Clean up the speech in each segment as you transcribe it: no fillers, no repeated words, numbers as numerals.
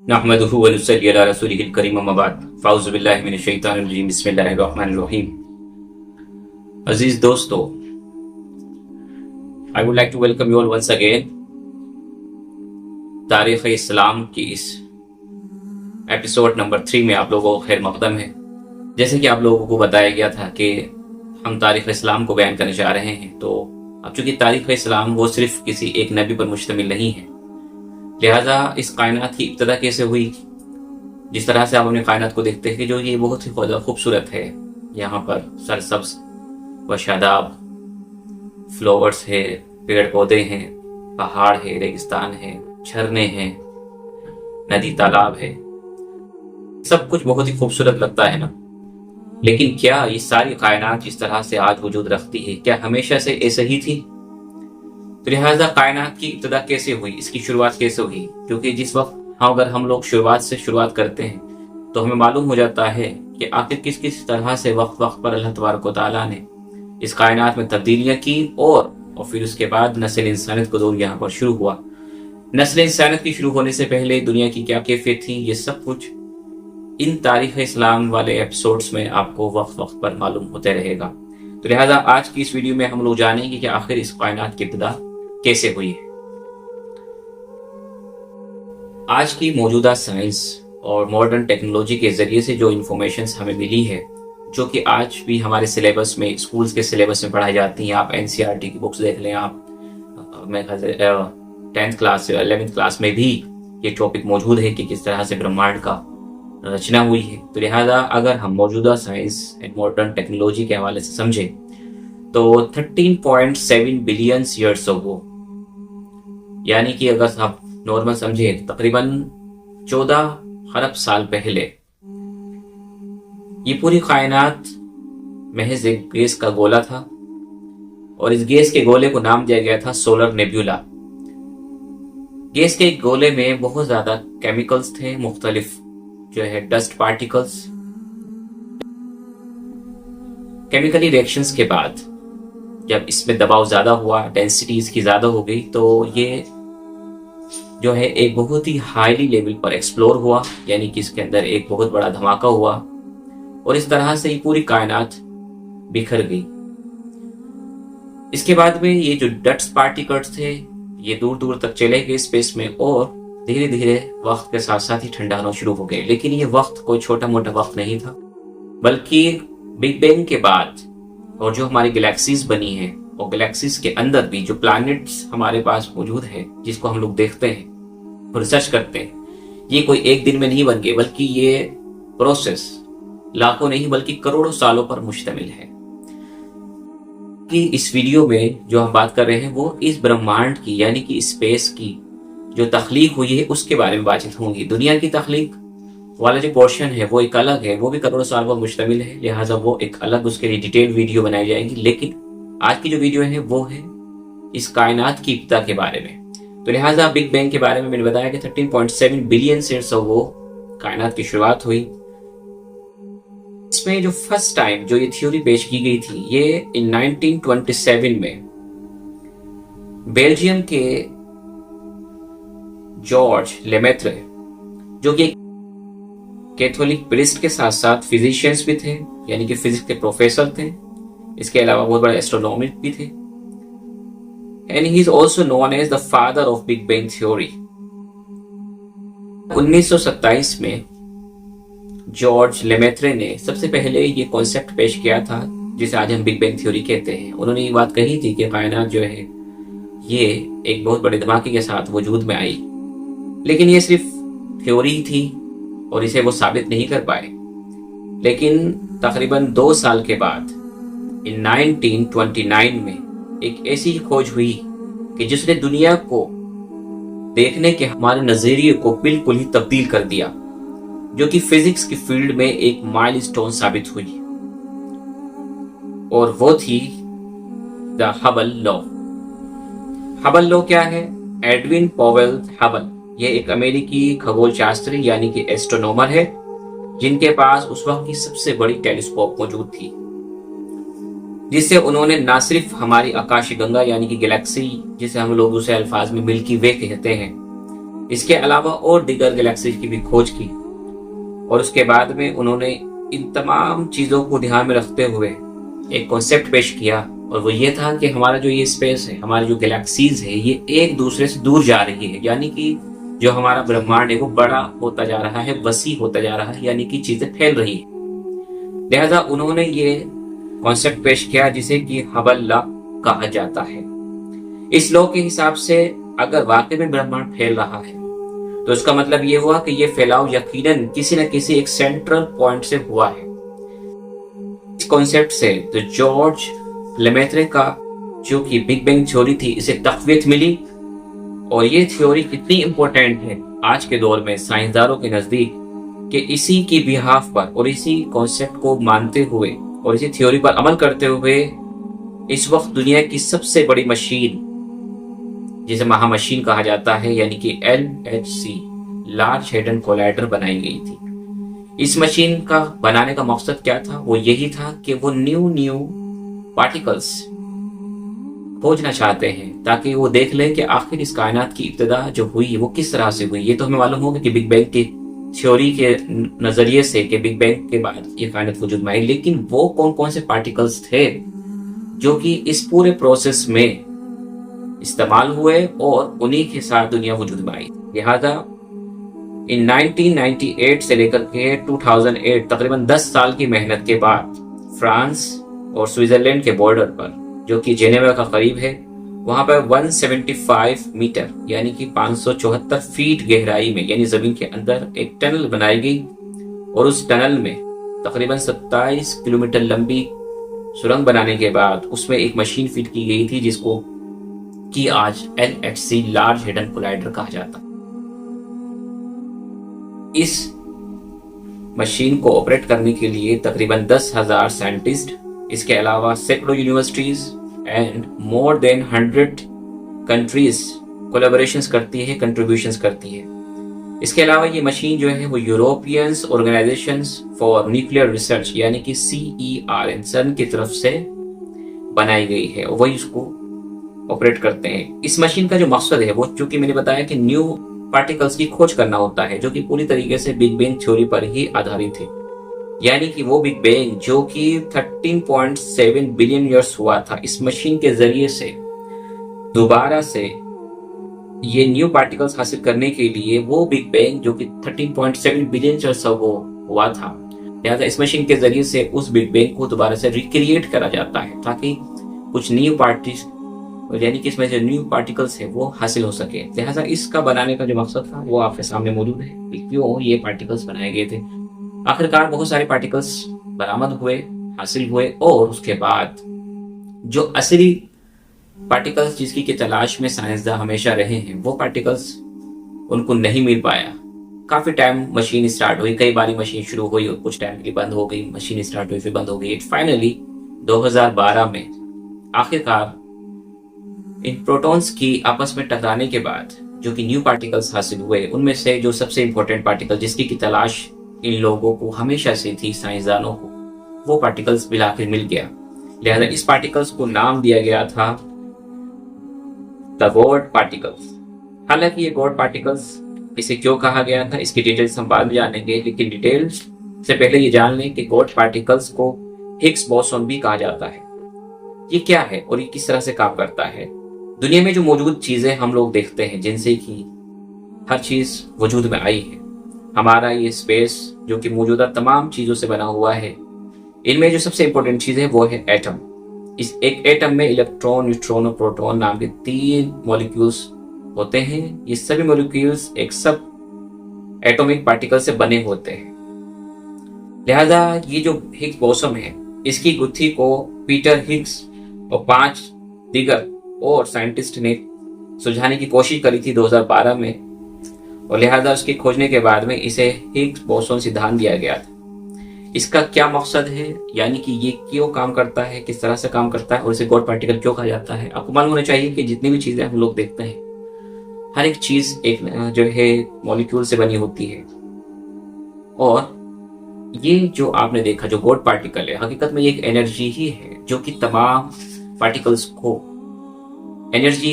नहमदुहु व नुसल्ली अला रसूलिहिल करीम अम्मा बाद फ़ाऊज़ु बिल्लाहि मिनश शैतानिर रजीम बिस्मिल्लाहिर रहमानिर रहीम। अजीज दोस्तों, I would like to welcome you all once again तारीख़ इस्लाम की इस एपिसोड नंबर 3 में आप लोगों को खैर मक़दम है। जैसे कि आप लोगों को बताया गया था कि हम तारीख़ इस्लाम को बयान करने जा रहे हैं, तो अब चूँकि तारीख़ इस्लाम वो सिर्फ किसी एक नबी पर मुश्तमिल नहीं है, लिहाजा इस कायनात की इब्तदा कैसे हुई, जिस तरह से आप अपने कायनात को देखते हैं कि जो ये बहुत ही खूबसूरत है। यहाँ पर सरसब्ज व शादाब फ्लावर्स है, पेड़ पौधे हैं, पहाड़ है, रेगिस्तान है, झरने हैं, नदी तालाब है, सब कुछ बहुत ही खूबसूरत लगता है ना। लेकिन क्या ये सारी कायनात जिस तरह से आज वजूद रखती है, क्या हमेशा से ऐसे ही थी? तो लिहाजा कायनात की इब्तदा कैसे हुई, इसकी शुरुआत कैसे हुई? क्योंकि जिस वक्त अगर हम लोग शुरुआत करते हैं तो हमें मालूम हो जाता है कि आखिर किस किस तरह से वक्त वक्त पर अल्लाह तबारक व तआला ने इस कायनात में तब्दीलियाँ की और फिर उसके बाद नस्ल इंसानियत का दौर यहाँ पर शुरू हुआ। नस्ल इंसानियत की शुरू होने से पहले दुनिया की क्या कैफियत थी, ये सब कुछ इन तारीख़ इस्लाम वाले एपिसोड्स में आपको वक्त वक्त पर मालूम होते रहेगा। तो लिहाजा आज की इस वीडियो में हम लोग जानेंगे कि आखिर इस कायनात की इब्तिदा कैसे हुई है। आज की मौजूदा साइंस और मॉडर्न टेक्नोलॉजी के जरिए से जो इंफॉर्मेशन हमें मिली है, जो कि आज भी हमारे सिलेबस में, स्कूल्स के सिलेबस में पढ़ाई जाती हैं। आप एनसीईआरटी की बुक्स देख लें, आप मैं 10th क्लास 11th क्लास में भी ये टॉपिक मौजूद है कि किस तरह से ब्रह्मांड का रचना हुई है। तो लिहाजा अगर हम मौजूदा साइंस एंड मॉडर्न टेक्नोलॉजी के हवाले से समझें तो 13.7 बिलियन ईयर्स अगो, यानी कि अगर आप नॉर्मल समझे तकरीबन 14 खरब साल पहले ये पूरी कायनात महज एक गैस का गोला था और इस गैस के गोले को नाम दिया गया था सोलर नेब्यूला। गैस के एक गोले में बहुत ज्यादा केमिकल्स थे, मुख्तलिफ जो है डस्ट पार्टिकल्स। केमिकली रिएक्शंस के बाद जब इसमें दबाव ज्यादा हुआ, डेंसिटी इसकी ज्यादा हो गई, तो ये जो है एक बहुत ही हाईली लेवल पर एक्सप्लोर हुआ, यानी कि इसके अंदर एक बहुत बड़ा धमाका हुआ और इस तरह से ये पूरी कायनात बिखर गई। इसके बाद में ये जो डस्ट पार्टिकल्स थे ये दूर दूर तक चले गए स्पेस में और धीरे धीरे वक्त के साथ साथ ही ठंडा होना शुरू हो गए। लेकिन ये वक्त कोई छोटा मोटा वक्त नहीं था, बल्कि बिग बैंग के बाद और जो हमारी गैलेक्सीज बनी है और गैलेक्सीज के अंदर भी जो प्लैनेट्स हमारे पास मौजूद है, जिसको हम लोग देखते हैं और रिसर्च करते हैं, ये कोई एक दिन में नहीं बन गए, बल्कि ये प्रोसेस लाखों नहीं बल्कि करोड़ों सालों पर मुश्तमिल है। कि इस वीडियो में जो हम बात कर रहे हैं वो इस ब्रह्मांड की, यानी कि स्पेस की जो तख्लीक हुई है उसके बारे में बातचीत होंगी। दुनिया की तख्लीक वाला जो पोर्शन है वो एक अलग है, वो भी करोड़ों साल पर मुश्तमिल है, लिहाजा वो एक अलग उसके लिए डिटेल वीडियो बनाई जाएगी। लेकिन आज की जो वीडियो है वो है इस कायनात की इब्तिदा के बारे में। तो लिहाजा बिग बैंग के बारे में मैंने बताया कि 13.7 बिलियन ईयर्स अगो कायनात की शुरुआत हुई। इसमें जो फर्स्ट टाइम जो ये थ्योरी पेश की गई थी ये इन 1927 में बेल्जियम के जॉर्ज लेमेत्र, जो कि कैथोलिक प्रीस्ट के साथ साथ फिजिशियंस भी थे, यानी कि फिजिक्स के प्रोफेसर थे, इसके अलावा बहुत बड़े एस्ट्रोनॉमिस्ट भी थे, and he is also known as the father of big bang theory. 1927 में जॉर्ज लेमेत्रे ने सबसे पहले ये कॉन्सेप्ट पेश किया था जिसे आज हम बिग बैंग थ्योरी कहते हैं। उन्होंने ये बात कही थी कि कायनात जो है ये एक बहुत बड़े धमाके के साथ वजूद में आई, लेकिन ये सिर्फ थ्योरी थी और इसे वो साबित नहीं कर पाए। लेकिन तकरीबन 2 साल के बाद इन 1929 में एक ऐसी खोज हुई कि जिसने दुनिया को देखने के हमारे नजरिए को बिल्कुल ही तब्दील कर दिया, जो कि फिजिक्स की फील्ड में एक माइलस्टोन साबित हुई, और वो थी the Hubble law. Hubble law क्या है? एडविन पॉवेल हबल, ये एक अमेरिकी खगोल शास्त्री यानी कि एस्ट्रोनॉमर है, जिनके पास उस वक्त की सबसे बड़ी टेलीस्कोप मौजूद थी, जिससे उन्होंने न सिर्फ हमारी आकाशीय गंगा यानी कि गैलेक्सी, जिसे हम लोग दूसरे अल्फाज में मिल्की वे कहते हैं, इसके अलावा और दीगर गैलेक्सी की भी खोज की और उसके बाद में उन्होंने इन तमाम चीज़ों को ध्यान में रखते हुए एक कॉन्सेप्ट पेश किया और वो ये था कि हमारा जो ये स्पेस है, हमारी जो गैलेक्सीज है, ये एक दूसरे से दूर जा रही है, यानी कि जो हमारा ब्रह्मांड है वो बड़ा होता जा रहा है, वसी होता जा रहा है, यानी कि चीजें फैल रही है। लिहाजा उन्होंने ये कॉन्सेप्ट पेश किया जिसे कि हबल लॉ कहा जाता है। इस लॉ के हिसाब से अगर वाकई में ब्रह्मांड फैल रहा है तो इसका मतलब ये हुआ कि ये फैलाव यकीनन किसी न किसी एक सेंट्रल पॉइंट से हुआ है। इस कॉन्सेप्ट से तो जॉर्ज लेमेत्रे का जो कि बिग बैंग थ्योरी थी, इसे तकवीत मिली और ये थ्योरी कितनी इंपॉर्टेंट है आज के दौर में साइंसदानों के नजदीक कि इसी की बिहाफ पर और इसी कॉन्सेप्ट को मानते हुए और इसी थ्योरी पर अमल करते हुए इस वक्त दुनिया की सबसे बड़ी मशीन, जिसे महामशीन कहा जाता है, यानी कि LHC लार्ज हेडन कोलाइडर बनाई गई थी। इस मशीन का बनाने का मकसद क्या था? वो यही था कि वो न्यू पार्टिकल्स खोजना चाहते हैं ताकि वो देख लें कि आखिर इस कायनात की इब्तिदा जो हुई वो किस तरह से हुई। ये तो हमें मालूम होगा कि बिग बैंग की थ्योरी के नजरिए से कि बिग बैंग के बाद ये कायनात वजूद में आई, लेकिन वो कौन कौन से पार्टिकल्स थे जो कि इस पूरे प्रोसेस में इस्तेमाल हुए और उन्हीं के साथ दुनिया वजूद में आई। लिहाजा इन 1998 से लेकर के 2008 तकरीबन 10 साल की मेहनत के बाद फ्रांस और स्विट्जरलैंड के बॉर्डर पर, जो कि जेनेवा का करीब है, वहां पर 175 मीटर यानी कि 574 फीट गहराई में, यानी जमीन के अंदर एक टनल बनाई गई और उस टनल में तकरीबन 27 किलोमीटर लंबी सुरंग बनाने के बाद उसमें एक मशीन फिट की गई थी जिसको कि आज LHC लार्ज हेडन कोलाइडर कहा जाता। इस मशीन को ऑपरेट करने के लिए तकरीबन 10,000 साइंटिस्ट, इसके अलावा सैकड़ों universities and more than 100 countries collaborations करती है, कंट्रीब्यूशंस करती है। इसके अलावा ये मशीन जो है वो European organisations for nuclear research यानी कि CERN की तरफ से बनाई गई है और वही इसको ऑपरेट करते हैं। इस मशीन का जो मकसद है वो, चूंकि मैंने बताया कि न्यू पार्टिकल्स की खोज करना होता है, जो कि पूरी तरीके से बिग बैंग थ्योरी पर ही आधारित है, यानी कि वो बिग बैंग जो कि 13.7 बिलियन ईयर्स हुआ था। इस मशीन के जरिए से दोबारा से ये न्यू पार्टिकल्स हासिल करने के लिए वो बिग बैंग जो कि 13.7 बिलियन ईयर्स हुआ था, लिहाजा इस मशीन के जरिए से उस बिग बैंग को दोबारा से रिक्रिएट करा जाता है ताकि कुछ न्यू यानी कि इसमें जो न्यू पार्टिकल्स है वो हासिल हो सके। लिहाजा इसका बनाने का जो मकसद था वो आपके सामने मौजूद है, क्यों ये पार्टिकल्स बनाए गए थे। आखिरकार बहुत सारे पार्टिकल्स बरामद हुए, हासिल हुए और उसके बाद जो असली पार्टिकल्स जिसकी की तलाश में साइंसदान हमेशा रहे हैं, वो पार्टिकल्स उनको नहीं मिल पाया। काफी टाइम मशीन स्टार्ट हुई, कई बारी मशीन शुरू हुई और कुछ टाइम के लिए बंद हो गई, मशीन स्टार्ट हुई फिर बंद हो गई। फाइनली 2012 में आखिरकार इन प्रोटॉन्स की आपस में टकराने के बाद जो कि न्यू पार्टिकल्स हासिल हुए, उनमें से जो सबसे इंपॉर्टेंट पार्टिकल जिसकी की तलाश इन लोगों को हमेशा से थी, साइंसदानों को, वो पार्टिकल्स बिलाखिर मिल गया। लिहाजा इस पार्टिकल्स को नाम दिया गया था द गॉड पार्टिकल्स। हालांकि ये गॉड पार्टिकल्स इसे क्यों कहा गया था इसकी डिटेल्स हम बाद में जानेंगे, लेकिन डिटेल्स से पहले ये जान लें कि गॉड पार्टिकल्स को हिग्स बोसॉन भी कहा जाता है। ये क्या है और ये किस तरह से काम करता है? दुनिया में जो मौजूद चीजें हम लोग देखते हैं, जिनसे कि हर चीज वजूद में आई है, हमारा ये स्पेस जो कि मौजूदा तमाम चीजों से बना हुआ है, इनमें जो सबसे इंपॉर्टेंट चीज है वो है एटम। इस एक एटम में इलेक्ट्रॉन, न्यूट्रॉन और प्रोटॉन नाम के 3 मॉलिक्यूल्स होते हैं। ये सभी मॉलिक्यूल्स एक सब एटॉमिक पार्टिकल से बने होते हैं। लिहाजा ये जो हिग्स बोसॉन है, इसकी गुत्थी को पीटर हिग्स और 5 दीगर और साइंटिस्ट ने सुलझाने की कोशिश करी थी 2012 में, और लिहाजा उसके खोजने के बाद में इसे हिग्स बोसॉन सिद्धांत दिया गया था। इसका क्या मकसद है, यानी कि ये क्यों काम करता है, किस तरह से काम करता है और इसे गॉड पार्टिकल क्यों कहा जाता है। आपको मालूम होना चाहिए कि जितनी भी चीजें हम लोग देखते हैं, हर एक चीज एक जो है मॉलिक्यूल से बनी होती है, और ये जो आपने देखा जो गॉड पार्टिकल है, हकीकत में ये एक एनर्जी ही है जो कि तमाम पार्टिकल्स को एनर्जी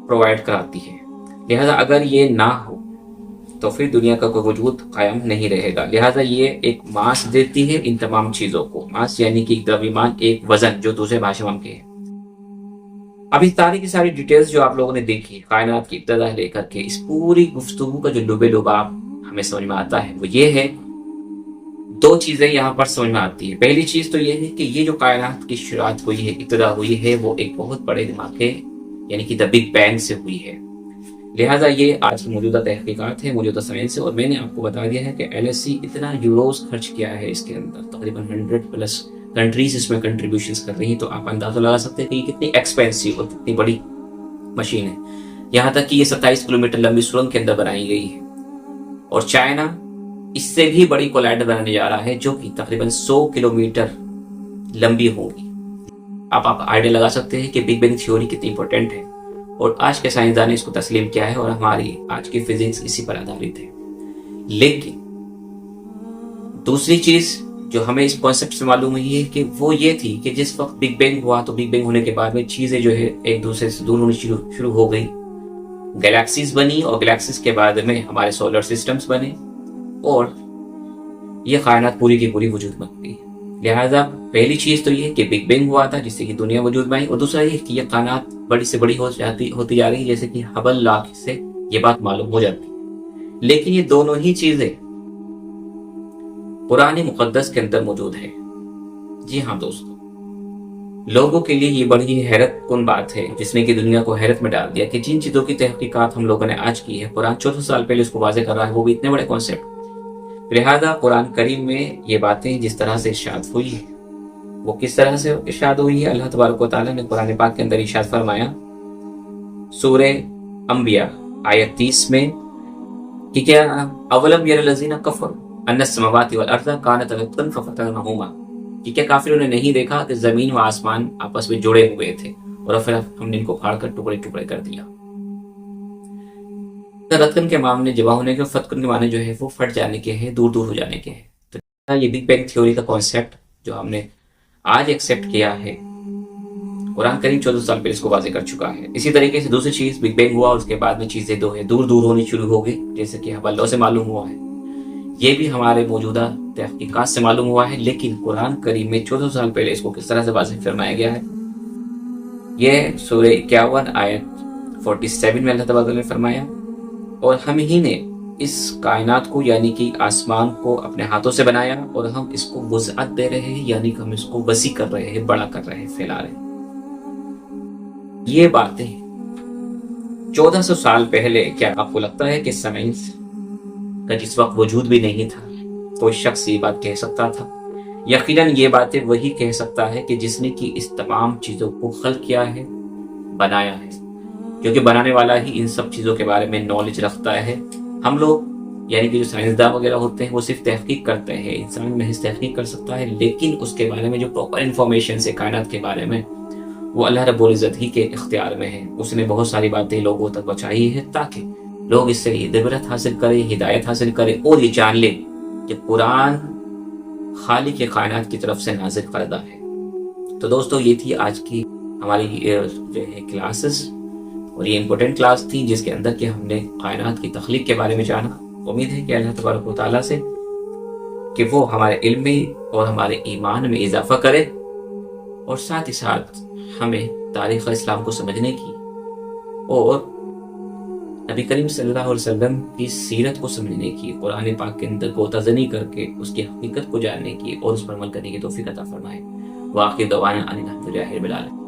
प्रोवाइड कराती है। लिहाजा अगर ये ना हो तो फिर दुनिया का कोई वजूद कायम नहीं रहेगा। लिहाजा ये एक मास देती है इन तमाम चीज़ों को। मास यानी कि द्रव्यमान, एक वजन जो दूसरे भाषा में है। अब इस सारी की सारी डिटेल्स जो आप लोगों ने देखी कायनात की इब्तदा लेकर के, इस पूरी गुफ्तगू का जो लुबे लुबाब हमें समझ में आता है वो ये है, दो चीज़ें यहाँ पर समझ में आती है। पहली चीज़ तो ये है कि ये जो कायनात की शुरुआत हुई है, इब्तदा हुई है, वो एक बहुत बड़े धमाके यानी कि द बिग बैंग से हुई है। लिहाजा ये आज की मौजूदा तहकीकात है, मौजूदा साइंस है, और मैंने आपको बता दिया है कि LSE इतना यूरोज खर्च किया है इसके अंदर, तकरीबन 100+ कंट्रीज इसमें कंट्रीब्यूशंस कर रही हैं। तो आप अंदाजा लगा सकते हैं कि ये कितनी एक्सपेंसिव और कितनी बड़ी मशीन है। यहाँ तक कि ये 27 किलोमीटर लंबी सुरंग के अंदर बनाई गई है, और चाइना इससे भी बड़ी कोलाइडर बनाने जा रहा है जो कि तकरीबन 100 किलोमीटर लंबी होगी। आप आइडिया लगा सकते हैं कि बिग बैंग थ्योरी कितनी इंपॉर्टेंट है, और आज के साइंसदान ने इसको तस्लीम किया है, और हमारी आज की फिजिक्स इसी पर आधारित है। लेकिन दूसरी चीज जो हमें इस कॉन्सेप्ट से मालूम हुई है कि वो ये थी कि जिस वक्त बिग बैंग हुआ तो बिग बैंग होने के बाद में चीजें जो है एक दूसरे से दूर होनी शुरू हो गई, गैलेक्सीज बनी, और गैलेक्सीज के बाद में हमारे सोलर सिस्टम्स बने, और ये कायनात पूरी की पूरी वजूद में गई। लिहाजा पहली चीज तो ये कि बिग बैंग हुआ था जिससे कि दुनिया वजूद में आई, और दूसरा ये कि यह कायनात बड़ी से बड़ी होती जा रही है, जैसे कि हबल लॉ से ये बात मालूम हो जाती। लेकिन ये दोनों ही चीजें कुरान मुकद्दस के अंदर मौजूद है। जी हाँ दोस्तों, लोगों के लिए ये बड़ी हैरत कुन बात है जिसने कि दुनिया को हैरत में डाल दिया कि जिन चीजों की तहकीकात हम लोगों ने आज की है, कुरान 1400 साल पहले उसको वाज़ेह कर रहा है, वो भी इतने बड़े कॉन्सेप्ट। लिहाजा कुरान करीम में ये बातें जिस तरह से इरशाद हुई है, वो किस तरह से इरशाद हुई है, अल्लाह तबारक व तआला ने कुरान पाक के अंदर इरशाद फरमाया सूरे अंबिया आयत 30 में कि क्या अवलम यरल्लज़ीना कफ़रू अन्नस समावाति वल अर्ज़ कानत रत्क़न फ़फ़तरनहुमा, कि क्या काफिरों ने नहीं देखा कि जमीन व आसमान आपस में जुड़े हुए थे और फिर हमने इनको फाड़कर टुकड़े टुकड़े कर दिया। रत्कन के मामले जवा होने के, फतकन के मामले जो है वो फट जाने के हैं, दूर दूर हो जाने के हैं। तो ये बिग बैंग थ्योरी का कॉन्सेप्ट जो हमने आज एक्सेप्ट किया है, कुरान करीम 1400 साल पहले इसको वाज़ेह कर चुका है। इसी तरीके से दूसरी चीज बिग बैंग हुआ, उसके बाद में चीजें दो है दूर दूर होनी शुरू हो गई, जैसे कि हबल लॉ से मालूम हुआ है, ये भी हमारे मौजूदा तहकीकात से मालूम हुआ है। लेकिन कुरान करीम में 1400 साल पहले इसको किस तरह से वाज़ेह फरमाया गया है, यह सूरह 51 आयत 47 में अल्लाह तबारक ने फरमाया, और हम ही ने इस कायनात को यानी कि आसमान को अपने हाथों से बनाया, और हम इसको वुज़अत दे रहे हैं, यानी कि हम इसको वसी कर रहे हैं, बड़ा कर रहे हैं, फैला रहे हैं। ये बातें 1400 साल पहले, क्या आपको लगता है कि साइंस का जिस वक्त वजूद भी नहीं था कोई शख्स ये बात कह सकता था? यकीनन ये बातें वही कह सकता है कि जिसने कि इस तमाम चीज़ों को खल्क किया है, बनाया है, क्योंकि बनाने वाला ही इन सब चीज़ों के बारे में नॉलेज रखता है। हम लोग यानी कि जो साइंसदान वगैरह होते हैं वो सिर्फ तहकीक करते हैं, इंसान महज तहकीक कर सकता है, लेकिन उसके बारे में जो प्रॉपर इंफॉर्मेशन है कायनात के बारे में, वो अल्लाह रब्बुल इज़्ज़त ही के इख्तियार में है। उसने बहुत सारी बातें लोगों तक पहुँचाई है ताकि लोग इससे इबरत हासिल करें, हिदायत हासिल करें, और ये जान लें कि कुरान खालिक के कायनात की तरफ से नाज़िल करदा है। तो दोस्तों, ये थी आज की हमारी जो है क्लासेस, और ये इम्पोर्टेंट क्लास थी जिसके अंदर कि हमने कायनात की तख्लीक के बारे में जाना। उम्मीद है कि अल्लाह तबारक व तआला से कि वो हमारे इल्म में और हमारे ईमान में इजाफा करे, और साथ ही साथ हमें तारीख़ इस्लाम को समझने की और नबी करीम सल्लल्लाहु अलैहि वसल्लम की सीरत को समझने की, कुरान पाक के अंदर गोताज़नी करके उसकी हकीकत को जानने की और उस पर अमल करने की तौफीक अता फरमाए। वाक़िअ दवाना अनिल हम्दुलिल्लाहि रब्बिल आलमीन।